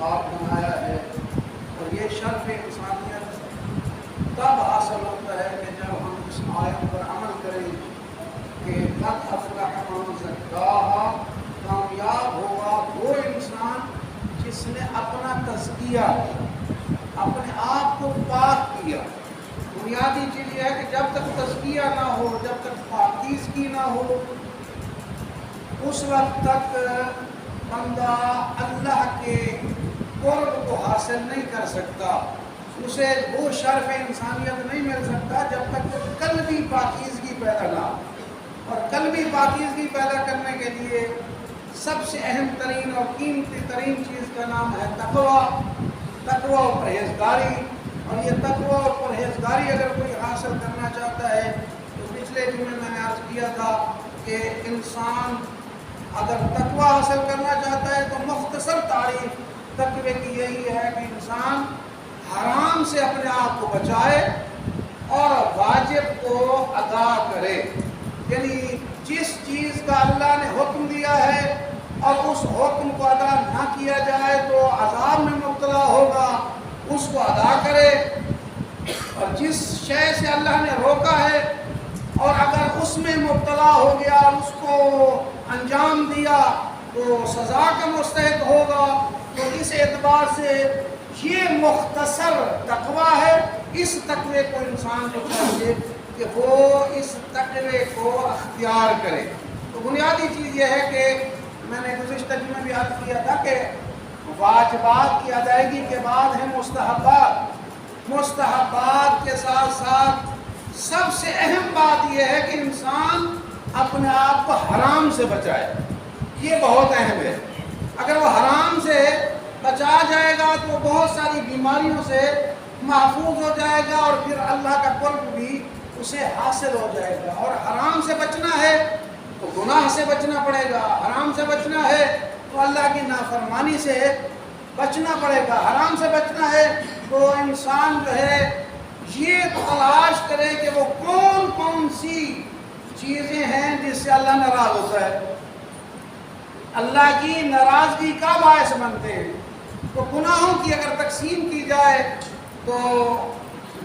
خواب بنایا ہے. اور یہ شرف انسانیت تب حاصل ہوتا ہے کہ جب ہم اس آیت پر عمل کریں کہ قد افلح من زکاہا، کامیاب ہوگا وہ انسان جس نے اپنا تزکیہ، اپنے آپ کو پاک کیا. بنیادی چیز یہ ہے کہ جب تک تزکیہ نہ ہو، جب تک پاکیزگی نہ ہو، اس وقت تک بندہ اللہ کے قرب کو حاصل نہیں کر سکتا. اسے وہ شرف انسانیت نہیں مل سکتا جب تک قلبی پاکیزگی پیدا نہ ہو. اور قلبی پاکیزگی پیدا کرنے کے لیے سب سے اہم ترین اور قیمتی ترین چیز کا نام ہے تقویٰ و پرہیزگاری. اور یہ تقویٰ اور پرہیزگاری اگر کوئی حاصل کرنا چاہتا ہے تو پچھلے جمعے میں نے عرض کیا تھا کہ انسان اگر تقویٰ حاصل کرنا چاہتا ہے تو مختصر تعریف تقوی کی یہی ہے کہ انسان حرام سے اپنے آپ کو بچائے اور واجب کو ادا کرے. یعنی جس چیز کا اللہ نے حکم دیا ہے اور اس حکم کو ادا نہ کیا جائے تو عذاب میں مبتلا ہوگا، اس کو ادا کرے. اور جس شے سے اللہ نے روکا ہے اور اگر اس میں مبتلا ہو گیا اور اس کو انجام دیا تو سزا کا مستحق ہوگا. تو اس اعتبار سے یہ مختصر تقویٰ ہے. اس تقوی کو انسان کو چاہیے کہ وہ اس تقوی کو اختیار کرے. تو بنیادی چیز یہ ہے کہ میں نے گزشتہ میں بھی عرض کیا تھا کہ واجبات کی ادائیگی کے بعد ہیں مستحبات. مستحبات کے ساتھ ساتھ سب سے اہم بات یہ ہے کہ انسان اپنے آپ کو حرام سے بچائے. یہ بہت اہم ہے. اگر وہ حرام سے بچا جائے گا تو بہت ساری بیماریوں سے محفوظ ہو جائے گا اور پھر اللہ کا قرب بھی اسے حاصل ہو جائے گا. اور حرام سے بچنا ہے تو گناہ سے بچنا پڑے گا، حرام سے بچنا ہے تو اللہ کی نافرمانی سے بچنا پڑے گا، حرام سے بچنا ہے تو انسان جو ہے یہ تلاش کرے کہ وہ کون کون سی چیزیں ہیں جس سے اللہ ناراض ہوتا ہے، اللہ کی ناراضگی کا باعث بنتے ہیں. تو گناہوں کی اگر تقسیم کی جائے تو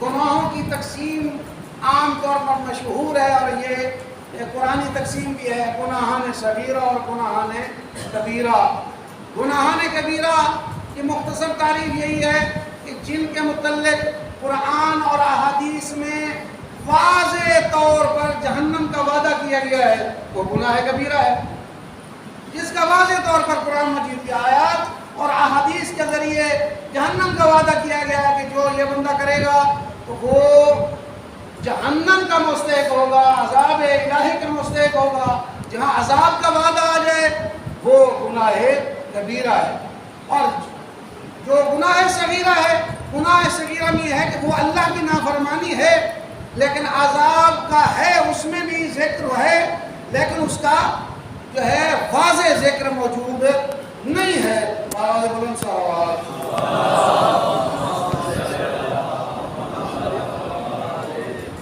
گناہوں کی تقسیم عام طور پر مشہور ہے اور یہ قرآنی تقسیم بھی ہے. گناہان صغیرہ اور گناہان کبیرہ. گناہان کبیرہ کی مختصر تعریف یہی ہے کہ جن کے متعلق قرآن اور احادیث میں واضح طور پر جہنم کا وعدہ کیا گیا ہے وہ گناہ کبیرہ ہے. جس کا واضح طور پر قرآن مجید کی آیات اور احادیث کے ذریعے جہنم کا وعدہ کیا گیا ہے کہ جو یہ بندہ کرے گا تو وہ جہنم کا مستحق ہوگا، عذاب الہی کا مستحق ہوگا. جہاں عذاب کا وعدہ آ جائے وہ گناہ کبیرہ ہے. اور جو گناہ صغیرہ ہے، گناہ صغیرہ میں یہ ہے کہ وہ اللہ کی نافرمانی ہے لیکن عذاب کا ہے، اس میں بھی ذکر ہے لیکن اس کا جو ہے واضح ذکر موجود نہیں ہے.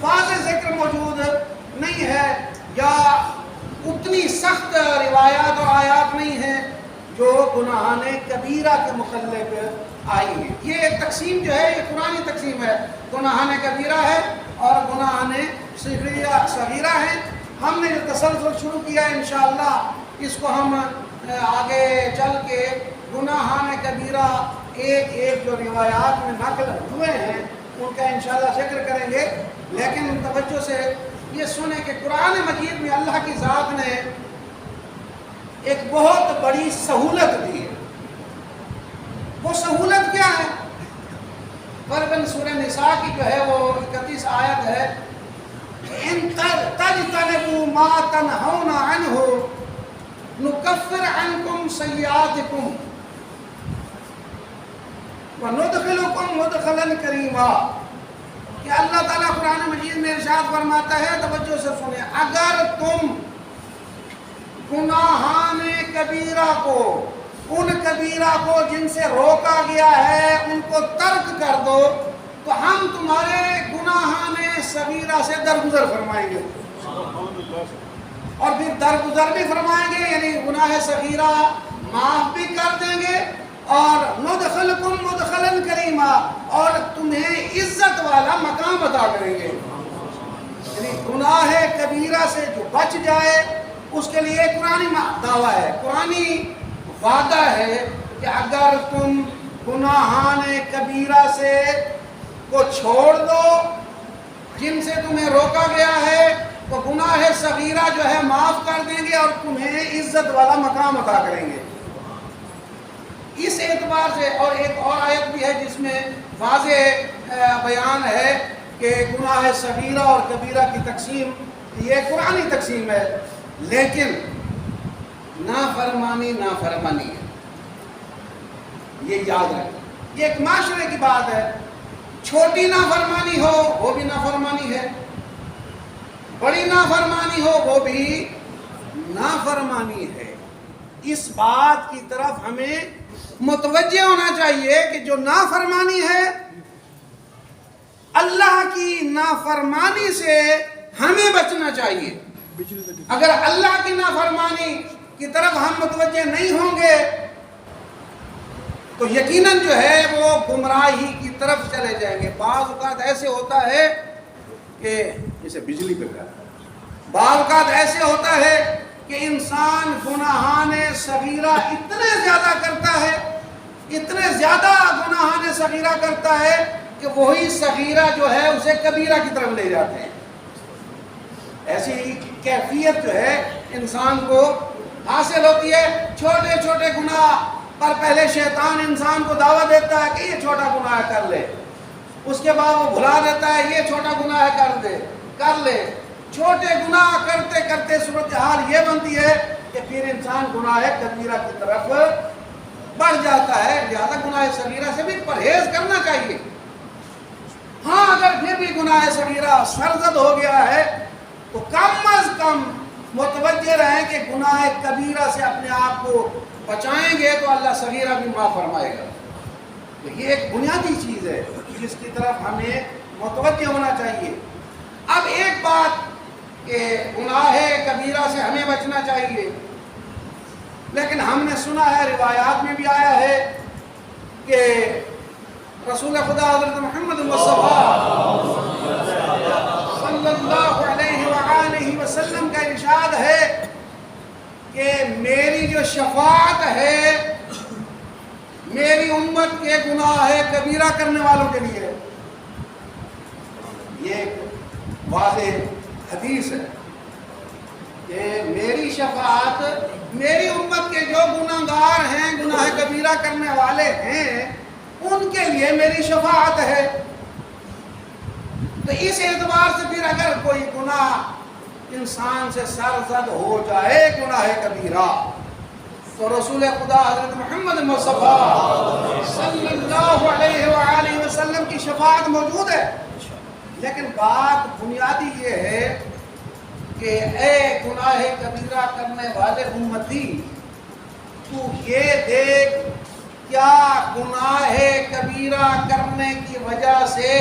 واضح ذکر موجود نہیں ہے یا اتنی سخت روایات اور آیات نہیں ہیں جو گناہان کبیرہ کے متعلق آئی ہیں. یہ ایک تقسیم جو ہے یہ قرآنی تقسیم ہے. گناہان کبیرہ ہے اور گناہان صغیرہ ہیں. ہم نے جو تسلسل شروع کیا ہے انشاءاللہ اس کو ہم آگے چل کے گناہان کبیرہ ایک ایک جو روایات میں نقل ہوئے ہیں ان کا انشاءاللہ ذکر کریں گے. لیکن توجہ سے یہ سنیں کہ قرآن مجید میں اللہ کی ذات نے ایک بہت بڑی سہولت دی ہے. وہ سہولت کیا ہے؟ غالباً سورہ نساء کی جو ہے وہ 31 آیت ہے، ان تجتنبوا ما تنہون عنہ نکفر عنکم سیئاتکم وندخلکم مدخلا کریما. کہ اللہ تعالیٰ قرآن مجید میں ارشاد فرماتا ہے، توجہ سے سنیں، اگر تم گناہان کبیرہ کو، ان کبیرہ کو جن سے روکا گیا ہے ان کو ترک کر دو تو ہم تمہارے گناہان صغیرہ سے درگزر فرمائیں گے. اور پھر درگزر بھی فرمائیں گے، یعنی گناہ صغیرہ معاف بھی کر دیں گے اور ندخلکم مدخلا کریما، اور تمہیں عزت والا مقام عطا کریں گے۔ یعنی گناہ کبیرہ سے جو بچ جائے اس کے لیے قرآنی دعویٰ ہے، قرآنی وعدہ ہے کہ اگر تم گناہان کبیرہ سے کو چھوڑ دو جن سے تمہیں روکا گیا ہے، تو گناہ صغیرہ جو ہے معاف کر دیں گے اور تمہیں عزت والا مقام عطا کریں گے۔ اس اعتبار سے، اور ایک اور آیت بھی ہے جس میں واضح بیان ہے کہ گناہ صغیرہ اور کبیرہ کی تقسیم یہ قرآنی تقسیم ہے، لیکن نافرمانی نافرمانی ہے، یہ یاد رکھیں۔ یہ ایک معاشرے کی بات ہے، چھوٹی نافرمانی ہو وہ بھی نافرمانی ہے، بڑی نافرمانی ہو وہ بھی نافرمانی ہے۔ اس بات کی طرف ہمیں متوجہ ہونا چاہیے کہ جو نافرمانی ہے، اللہ کی نافرمانی سے ہمیں بچنا چاہیے۔ اگر اللہ کی نافرمانی کی طرف ہم متوجہ نہیں ہوں گے تو یقیناً جو ہے وہ گمراہی کی طرف چلے جائیں گے۔ بعض اوقات ایسے ہوتا ہے کہ جیسے بجلی پہ گیا، بعض اوقات ایسے ہوتا ہے کہ انسان گناہان صغیرہ اتنے زیادہ کرتا ہے، اتنے زیادہ گناہان صغیرہ کرتا ہے کہ وہی صغیرہ جو ہے اسے کبیرہ کی طرف لے جاتے ہیں۔ ایسی کیفیت جو ہے انسان کو حاصل ہوتی ہے۔ چھوٹے چھوٹے گناہ پر پہلے شیطان انسان کو دعوت دیتا ہے کہ یہ چھوٹا گناہ کر لے، اس کے بعد وہ بھلا دیتا ہے یہ چھوٹا گناہ کر لے۔ چھوٹے گناہ کرتے کرتے صورتحال یہ بنتی ہے کہ پھر انسان گناہ کبیرہ کی طرف بڑھ جاتا ہے۔ لہذا گناہ صغیرہ سے بھی پرہیز کرنا چاہیے۔ ہاں اگر پھر بھی گناہ صغیرہ سرزد ہو گیا ہے تو کم از کم متوجہ رہیں کہ گناہ کبیرہ سے اپنے آپ کو بچائیں گے تو اللہ صغیرہ بھی معاف فرمائے گا۔ تو یہ ایک بنیادی چیز ہے جس کی طرف ہمیں متوجہ ہونا چاہیے۔ اب ایک بات کہ گناہ کبیرہ سے ہمیں بچنا چاہیے، لیکن ہم نے سنا ہے، روایات میں بھی آیا ہے کہ رسول خدا حضرت محمد مصطفیٰ صلی اللہ علیہ وآلہ وسلم کا ارشاد ہے کہ میری جو شفاعت ہے میری امت کے گناہ کبیرہ کرنے والوں کے لیے، یہ ایک واضح حدیث ہے کہ میری شفاعت میری امت کے جو گناہگار ہیں، گناہ کبیرہ کرنے والے ہیں، ان کے لیے میری شفاعت ہے۔ تو اس اعتبار سے پھر اگر کوئی گناہ انسان سے سرزد ہو جائے گناہ کبیرہ، تو رسول خدا حضرت محمد مصطفیٰ صلی اللہ علیہ وآلہ وسلم کی شفاعت موجود ہے۔ لیکن بات بنیادی یہ ہے کہ اے گناہ کبیرہ کرنے والے امتی، تو یہ دیکھ کیا گناہ کبیرہ کرنے کی وجہ سے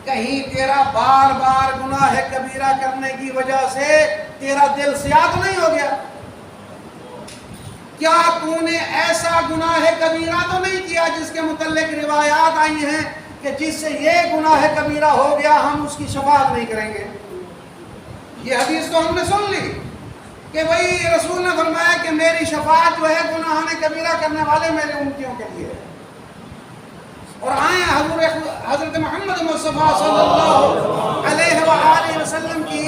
کہیں تیرا بار بار گناہ کبیرہ کرنے کی وجہ سے تیرا دل سیاہ تو نہیں ہو گیا؟ کیا تو نے ایسا گناہ کبیرہ تو نہیں کیا جس کے متعلق روایات آئی ہیں کہ جس سے یہ گناہ کبیرہ ہو گیا ہم اس کی شفاعت نہیں کریں گے؟ یہ حدیث تو ہم نے سن لی کہ بھئی رسول نے فرمایا کہ میری شفاعت جو ہے گناہان کبیرہ کرنے والے میرے امتیوں کے لیے ہے۔ اور آئیں حضرت محمد مصطفیٰ صلی اللہ علیہ وآلہ وسلم کی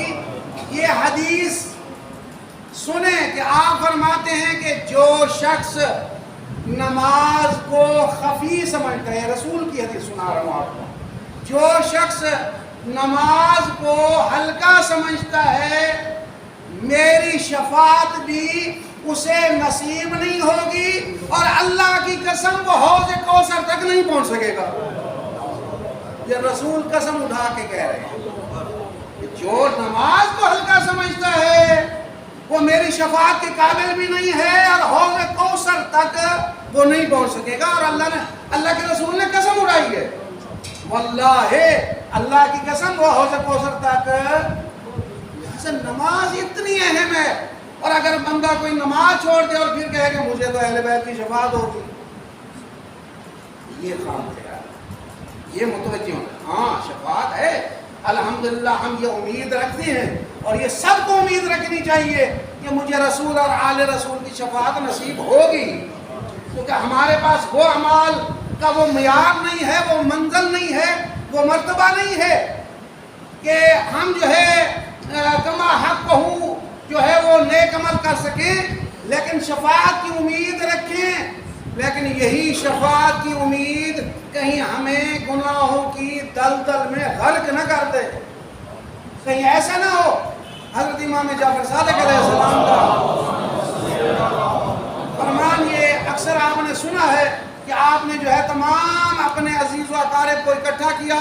یہ حدیث سنیں کہ آپ فرماتے ہیں کہ جو شخص نماز کو خفی سمجھتا ہے، رسول کی حدیث سنا رہا ہوں آپ کو، جو شخص نماز کو ہلکا سمجھتا ہے میری شفاعت بھی اسے نصیب نہیں ہوگی، اور اللہ کی قسم وہ حوض کوثر تک نہیں پہنچ سکے گا۔ یہ رسول قسم اٹھا کے کہہ رہے ہیں کہ جو نماز کو ہلکا سمجھتا ہے وہ میری شفاعت کے قابل بھی نہیں ہے اور حوض کوثر تک وہ نہیں پہنچ سکے گا۔ اور اللہ کے رسول نے قسم اٹھائی ہے، واللہ اللہ کی قسم وہ حوض کوثر تک۔ نماز اتنی اہم ہے، اور اگر بندہ کوئی نماز چھوڑ دے اور پھر کہے کہ مجھے تو اہل بیت کی شفاعت ہوگی، یہ خام خیال، یہ متوجہ ہونا. ہاں شفاعت ہے الحمدللہ، ہم یہ امید رکھتے ہیں اور یہ سب کو امید رکھنی چاہیے کہ مجھے رسول اور آل رسول کی شفاعت نصیب ہوگی، کیونکہ ہمارے پاس وہ اعمال کا وہ معیار نہیں ہے، وہ منزل نہیں ہے، وہ مرتبہ نہیں ہے کہ ہم جو ہے کما حق کہوں جو ہے وہ نیک عمل کر سکیں، لیکن شفاعت کی امید رکھیں. لیکن یہی شفاعت کی امید کہیں ہمیں گناہوں کی دلدل میں غرق نہ کر دے. کہیں ایسا نہ ہو حضرت امام جعفر صادق علیہ السلام کا فرمان، یہ اکثر آپ نے سنا ہے کہ آپ نے جو ہے تمام اپنے عزیز و اقارب کو اکٹھا کیا.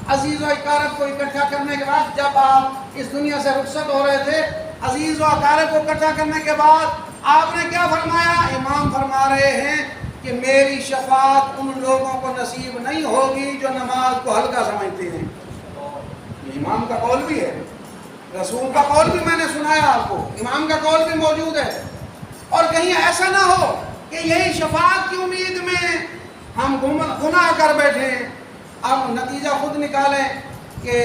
عزیز و اقارب کو اکٹھا کرنے کے بعد جب آپ اس دنیا سے رخصت ہو رہے تھے، عزیز و اقارب کو اکٹھا کرنے کے بعد آپ نے کیا فرمایا؟ امام فرما رہے ہیں کہ میری شفاعت ان لوگوں کو نصیب نہیں ہوگی جو نماز کو ہلکا سمجھتے ہیں. امام کا قول بھی ہے، رسول کا قول بھی میں نے سنایا آپ کو، امام کا قول بھی موجود ہے. اور کہیں ایسا نہ ہو کہ یہی شفاعت کی امید میں ہم گناہ کر بیٹھیں. اب نتیجہ خود نکالیں کہ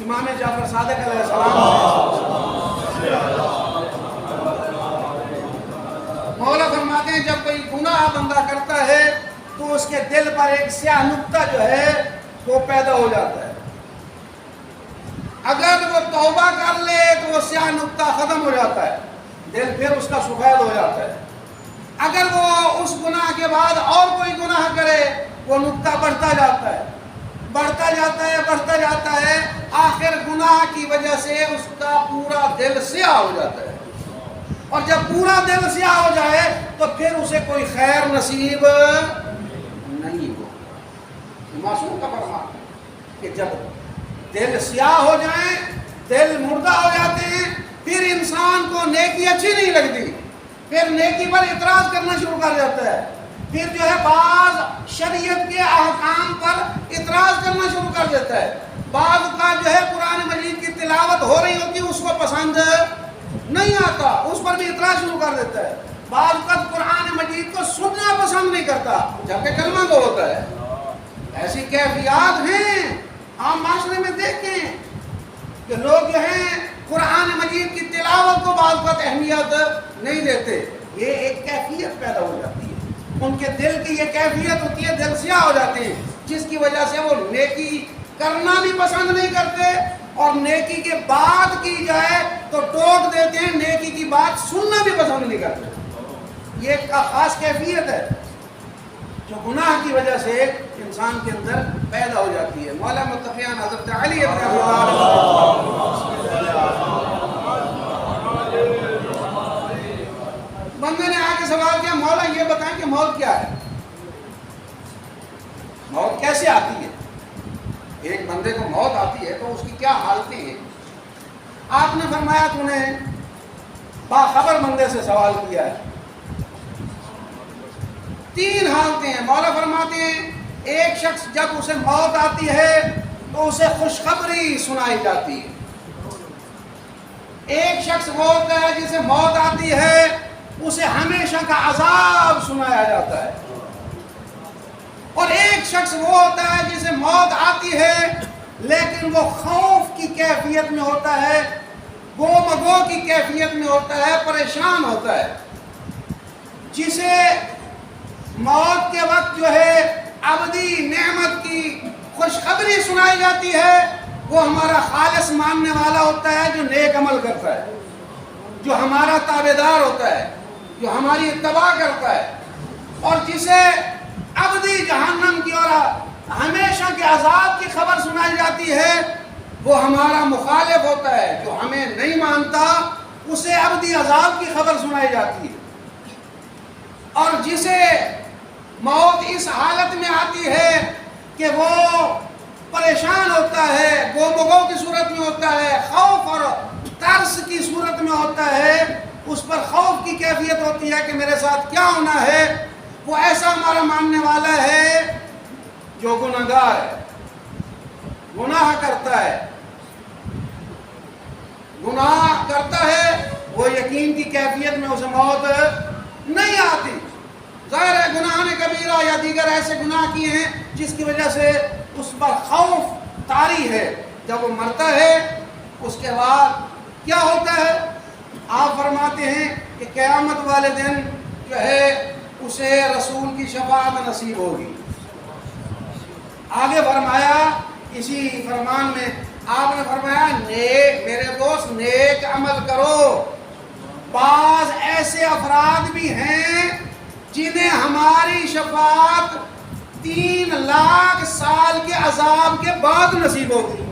امام جعفر صادق علیہ السلام مولا فرماتے ہیں جب کوئی گناہ بندہ کرتا ہے تو اس کے دل پر ایک سیاہ نقطہ جو ہے وہ پیدا ہو جاتا ہے. اگر وہ توبہ کر لے تو وہ سیاہ نقطہ ختم ہو جاتا ہے، دل پھر اس کا سفید ہو جاتا ہے. اگر وہ اس گناہ کے بعد اور کوئی گناہ کرے وہ نقطہ بڑھتا جاتا ہے، بڑھتا جاتا ہے، بڑھتا جاتا ہے، آخر گناہ کی وجہ سے اس کا پورا دل سیاہ ہو جاتا ہے. اور جب پورا دل سیاہ ہو جائے تو پھر اسے کوئی خیر نصیب نہیں ہو. معصوم کا فرمان کہ جب دل سیاہ ہو جائیں، دل مردہ ہو جاتے ہیں، پھر انسان کو نیکی اچھی نہیں لگتی، پھر نیکی پر اعتراض کرنا شروع کر جاتا ہے، پھر جو ہے بعض شریعت کے احکام پر اعتراض کرنا شروع کر دیتا ہے. بعض کا جو ہے قرآن مجید کی تلاوت ہو رہی ہوتی ہے اس کو پسند نہیں آتا، اس پر بھی اعتراض شروع کر دیتا ہے. بعض کا قرآن مجید کو سننا پسند نہیں کرتا جبکہ کلمہ کو ہوتا ہے. ایسی کیفیات ہیں عام معاشرے میں دیکھیں کہ لوگ جو ہیں قرآن مجید کی تلاوت کو بعض وقت اہمیت نہیں دیتے. یہ ایک کیفیت پیدا ہو جاتی ہے، ان کے دل کی یہ کیفیت ہوتی ہے، دل سیاہ ہو جاتے ہیں، جس کی وجہ سے وہ نیکی کرنا بھی پسند نہیں کرتے اور نیکی کے بات کی جائے تو ٹوک دیتے ہیں، نیکی کی بات سننا بھی پسند نہیں کرتے. یہ ایک خاص کیفیت ہے جو گناہ کی وجہ سے انسان کے اندر پیدا ہو جاتی ہے. مولا متقیان حضرت علی ابن ابی طالب بندے نے آ کے سوال کیا، مولا یہ بتائیں کہ موت کیا ہے، موت کیسے آتی ہے؟ ایک بندے کو موت آتی ہے تو اس کی کیا حالتیں ہیں؟ آپ نے فرمایا تو نے باخبر بندے سے سوال کیا ہے. 3 حالتیں ہیں. مولا فرماتے ہیں ایک شخص جب اسے موت آتی ہے تو اسے خوشخبری سنائی جاتی ہے. ایک شخص وہ ہوتا ہے جسے موت آتی ہے اسے ہمیشہ کا عذاب سنایا جاتا ہے. اور ایک شخص وہ ہوتا ہے جسے موت آتی ہے لیکن وہ خوف کی کیفیت میں ہوتا ہے، گو مگو کی کیفیت میں ہوتا ہے، پریشان ہوتا ہے. جسے موت کے وقت جو ہے ابدی نعمت کی خوشخبری سنائی جاتی ہے، وہ ہمارا خالص ماننے والا ہوتا ہے جو نیک عمل کرتا ہے، جو ہمارا تابعدار ہوتا ہے، جو ہماری اتباع کرتا ہے. اور جسے ابدی جہنم کی اور ہمیشہ کے عذاب کی خبر سنائی جاتی ہے وہ ہمارا مخالف ہوتا ہے، جو ہمیں نہیں مانتا اسے ابدی عذاب کی خبر سنائی جاتی ہے. اور جسے موت اس حالت میں آتی ہے کہ وہ پریشان ہوتا ہے، گو مگو کی صورت میں ہوتا ہے، خوف اور ترس کی صورت میں ہوتا ہے، اس پر خوف کی کیفیت ہوتی ہے کہ میرے ساتھ کیا ہونا ہے. وہ ایسا ہمارا ماننے والا ہے جو گناہگار ہے، گناہ کرتا ہے، گناہ کرتا ہے، وہ یقین کی کیفیت میں اسے موت نہیں آتی. ظاہر ہے گناہ کبیرہ یا دیگر ایسے گناہ کیے ہیں جس کی وجہ سے اس پر خوف طاری ہے. جب وہ مرتا ہے اس کے بعد کیا ہوتا ہے؟ آپ فرماتے ہیں کہ قیامت والے دن جو ہے اسے رسول کی شفاعت نصیب ہوگی. آگے فرمایا اسی فرمان میں آپ نے فرمایا نیک میرے دوست نیک عمل کرو. بعض ایسے افراد بھی ہیں جنہیں ہماری شفاعت 3 لاکھ سال کے عذاب کے بعد نصیب ہوگی.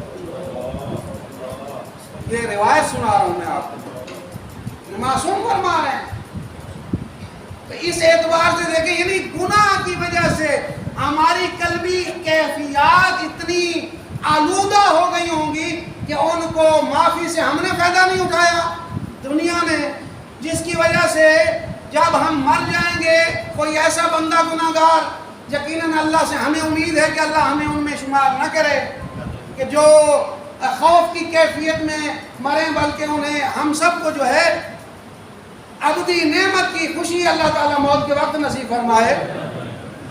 یہ روایت سنا رہا ہوں میں آپ کو, یہ معصوم فرما رہے ہیں. تو اس اعتبار سے دیکھیں یعنی گناہ کی وجہ سے ہماری قلبی کیفیات اتنی آلودہ ہو گئی ہوں گی کہ ان کو معافی سے ہم نے فائدہ نہیں اٹھایا دنیا میں, جس کی وجہ سے جب ہم مر جائیں گے کوئی ایسا بندہ گناہ گار, یقیناً اللہ سے ہمیں امید ہے کہ اللہ ہمیں ان میں شمار نہ کرے کہ جو خوف کی کیفیت میں مریں, بلکہ انہیں ہم سب کو جو ہے ابدی نعمت کی خوشی اللہ تعالیٰ موت کے وقت نصیب فرمائے.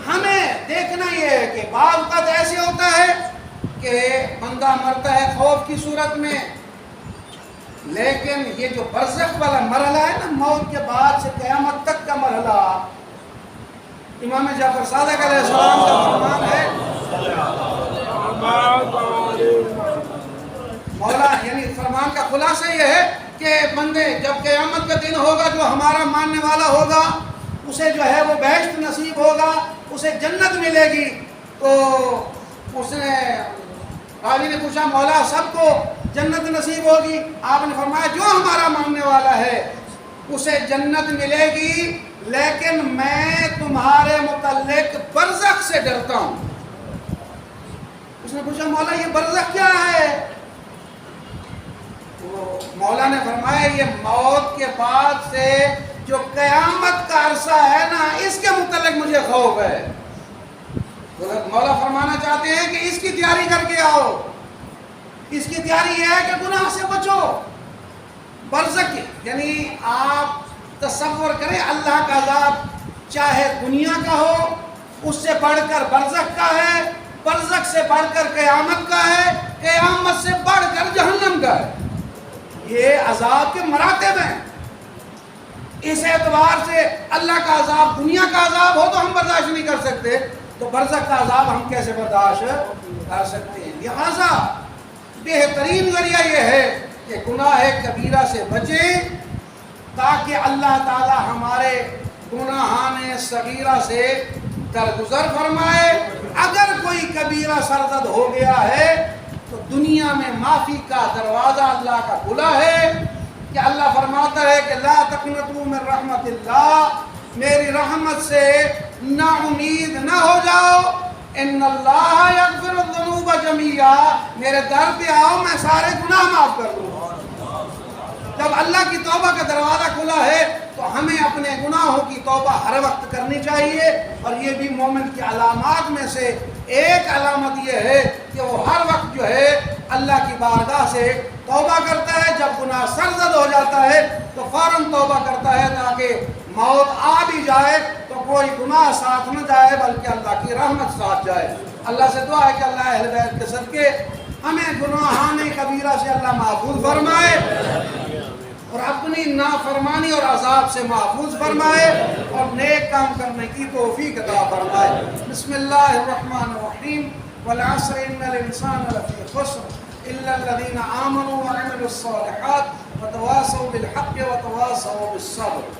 ہمیں دیکھنا یہ ہے کہ بعض اوقات ایسے ہوتا ہے کہ بندہ مرتا ہے خوف کی صورت میں, لیکن یہ جو برزخ والا مرحلہ ہے نا, موت کے بعد سے قیامت تک کا مرحلہ, امام جعفر صادق علیہ السلام کا فرمان ہے مولا, یعنی فرمان کا خلاصہ یہ ہے کہ بندے جب قیامت کا دن ہوگا جو ہمارا ماننے والا ہوگا اسے جو ہے وہ بہشت نصیب ہوگا, اسے جنت ملے گی. تو اس نے راوی نے پوچھا مولا سب کو جنت نصیب ہوگی؟ آپ نے فرمایا جو ہمارا ماننے والا ہے اسے جنت ملے گی, لیکن میں تمہارے متعلق برزخ سے ڈرتا ہوں. اس نے پوچھا مولا یہ برزخ کیا ہے؟ مولا نے فرمایا یہ موت کے بعد سے جو قیامت کا عرصہ ہے نا, اس کے متعلق مجھے خوف ہے. مولا فرمانا چاہتے ہیں کہ اس کی تیاری کر کے آؤ. اس کی تیاری یہ ہے کہ گناہ سے بچو. برزخ یعنی آپ تصور کریں اللہ کا عذاب چاہے دنیا کا ہو اس سے بڑھ کر برزخ کا ہے, برزخ سے بڑھ کر قیامت کا ہے, قیامت سے بڑھ کر جہنم کا ہے. یہ عذاب کے مراتب ہیں. اس اعتبار سے اللہ کا عذاب دنیا کا عذاب ہو تو ہم برداشت نہیں کر سکتے, تو برزخ کا عذاب ہم کیسے برداشت کر سکتے ہیں؟ لہذا بہترین ذریعہ یہ ہے کہ گناہ کبیرہ سے بچیں تاکہ اللہ تعالی ہمارے گناہان صغیرہ سے درگزر فرمائے. اگر کوئی کبیرہ سرزد ہو گیا ہے تو دنیا میں معافی کا دروازہ اللہ کا کھلا ہے کہ اللہ فرماتا ہے کہ لا تقنطوا من رحمت اللہ, میری رحمت سے نا امید نہ ہو جاؤ. ان اللہ یغفر الذنوب جميعا, میرے در پہ آؤ میں سارے گناہ معاف کر دوں. جب اللہ کی توبہ کا دروازہ کھلا ہے تو ہمیں اپنے گناہوں کی توبہ ہر وقت کرنی چاہیے. اور یہ بھی مومن کی علامات میں سے ایک علامت یہ ہے کہ وہ ہر وقت جو ہے اللہ کی بارگاہ سے توبہ کرتا ہے. جب گناہ سرزد ہو جاتا ہے تو فوراً توبہ کرتا ہے تاکہ موت آ بھی جائے تو کوئی گناہ ساتھ نہ جائے بلکہ اللہ کی رحمت ساتھ جائے. اللہ سے دعا ہے کہ اللہ اہل بیت کے صدقے ہمیں گناہان کبیرہ سے اللہ محفوظ فرمائے اور اپنی نافرمانی اور عذاب سے محفوظ فرمائے اور نیک کام کرنے کی توفیق عطا فرمائے. بسم اللہ الرحمن الرحیم. والعصر ان الانسان لفی خسر الا الذین آمنوا وعملوا الصالحات وتواصوا بالحق وتواصوا بالصبر.